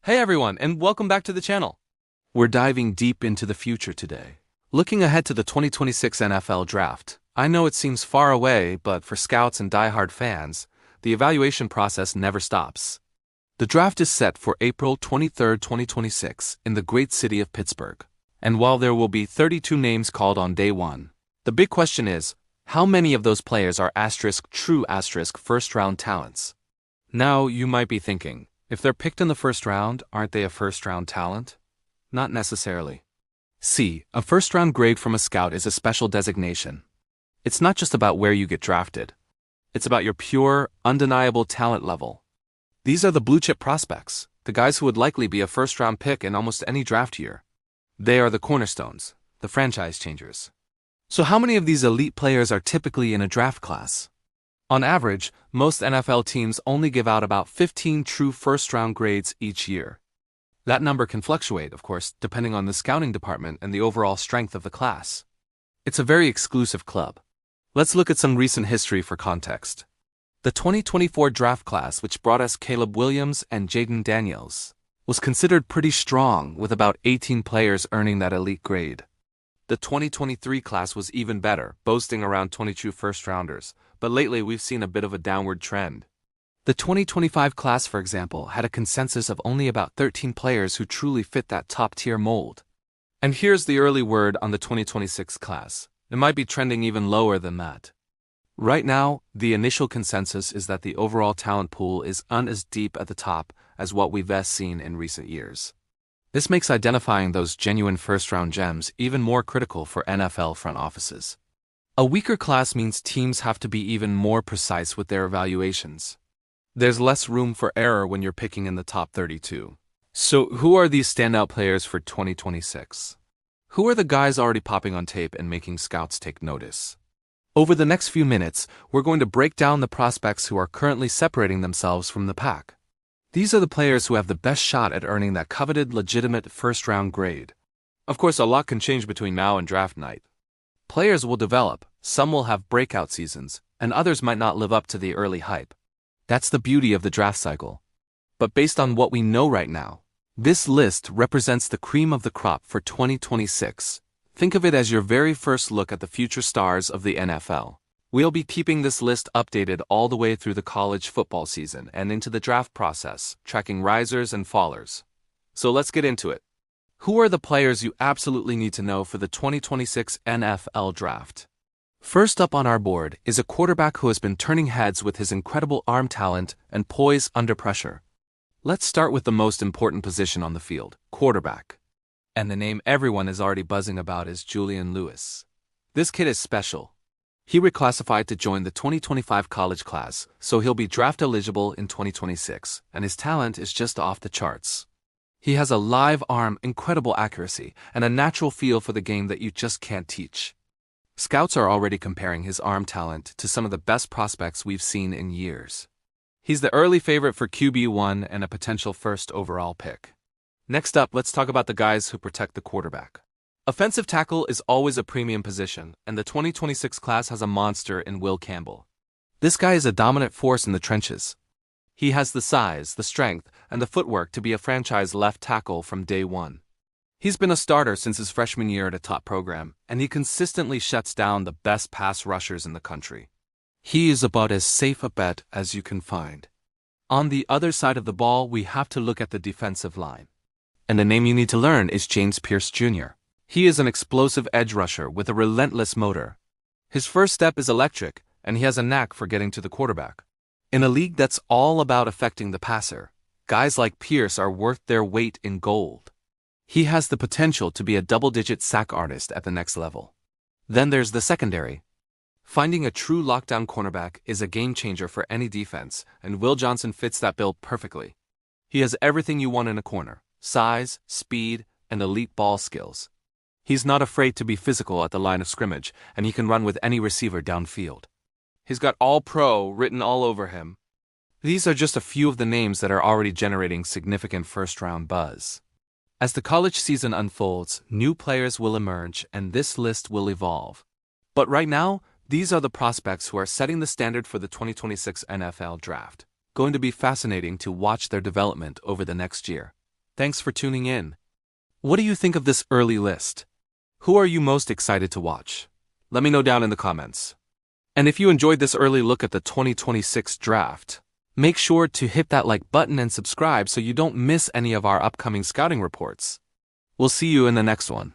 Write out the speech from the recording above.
Hey everyone, and welcome back to the channel. We're diving deep into the future today. Looking ahead to the 2026 NFL Draft. I know it seems far away, but for scouts and diehard fans, the evaluation process never stops. The draft is set for April 23, 2026, in the great city of Pittsburgh. And while there will be 32 names called on day one, the big question is, how many of those players are true first-round talents? Now, you might be thinking, if they're picked in the first round, aren't they a first-round talent? Not necessarily. See, a first-round grade from a scout is a special designation. It's not just about where you get drafted. It's about your pure, undeniable talent level. These are the blue-chip prospects, the guys who would likely be a first-round pick in almost any draft year. They are the cornerstones, the franchise changers. So how many of these elite players are typically in a draft class? On average, most NFL teams only give out about 15 true first-round grades each year. That number can fluctuate, of course, depending on the scouting department and the overall strength of the class. It's a very exclusive club. Let's look at some recent history for context. The 2024 draft class, which brought us Caleb Williams and Jaden Daniels, was considered pretty strong, with about 18 players earning that elite grade. The 2023 class was even better, boasting around 22 first-rounders, but lately we've seen a bit of a downward trend. The 2025 class, for example, had a consensus of only about 13 players who truly fit that top-tier mold. And here's the early word on the 2026 class. It might be trending even lower than that. Right now, the initial consensus is that the overall talent pool is as deep at the top as what we've seen in recent years. This makes identifying those genuine first-round gems even more critical for NFL front offices. A weaker class means teams have to be even more precise with their evaluations. There's less room for error when you're picking in the top 32. So who are these standout players for 2026? Who are the guys already popping on tape and making scouts take notice? Over the next few minutes, we're going to break down the prospects who are currently separating themselves from the pack. These are the players who have the best shot at earning that coveted legitimate first-round grade. Of course, a lot can change between now and draft night. Players will develop, some will have breakout seasons, and others might not live up to the early hype. That's the beauty of the draft cycle. But based on what we know right now, this list represents the cream of the crop for 2026. Think of it as your very first look at the future stars of the NFL. We'll be keeping this list updated all the way through the college football season and into the draft process, tracking risers and fallers. So let's get into it. Who are the players you absolutely need to know for the 2026 NFL Draft? First up on our board is a quarterback who has been turning heads with his incredible arm talent and poise under pressure. Let's start with the most important position on the field, quarterback. And the name everyone is already buzzing about is Julian Lewis. This kid is special. He reclassified to join the 2025 college class, so he'll be draft eligible in 2026, and his talent is just off the charts. He has a live arm, incredible accuracy, and a natural feel for the game that you just can't teach. Scouts are already comparing his arm talent to some of the best prospects we've seen in years. He's the early favorite for QB1 and a potential first overall pick. Next up, let's talk about the guys who protect the quarterback. Offensive tackle is always a premium position, and the 2026 class has a monster in Will Campbell. This guy is a dominant force in the trenches. He has the size, the strength, and the footwork to be a franchise left tackle from day one. He's been a starter since his freshman year at a top program, and he consistently shuts down the best pass rushers in the country. He is about as safe a bet as you can find. On the other side of the ball, we have to look at the defensive line. And the name you need to learn is James Pierce Jr. He is an explosive edge rusher with a relentless motor. His first step is electric, and he has a knack for getting to the quarterback. In a league that's all about affecting the passer, guys like Pierce are worth their weight in gold. He has the potential to be a double-digit sack artist at the next level. Then there's the secondary. Finding a true lockdown cornerback is a game-changer for any defense, and Will Johnson fits that bill perfectly. He has everything you want in a corner: size, speed, and elite ball skills. He's not afraid to be physical at the line of scrimmage, and he can run with any receiver downfield. He's got All-Pro written all over him. These are just a few of the names that are already generating significant first-round buzz. As the college season unfolds, new players will emerge, and this list will evolve. But right now, these are the prospects who are setting the standard for the 2026 NFL Draft. Going to be fascinating to watch their development over the next year. Thanks for tuning in. What do you think of this early list? Who are you most excited to watch? Let me know down in the comments. And if you enjoyed this early look at the 2026 draft, make sure to hit that like button and subscribe so you don't miss any of our upcoming scouting reports. We'll see you in the next one.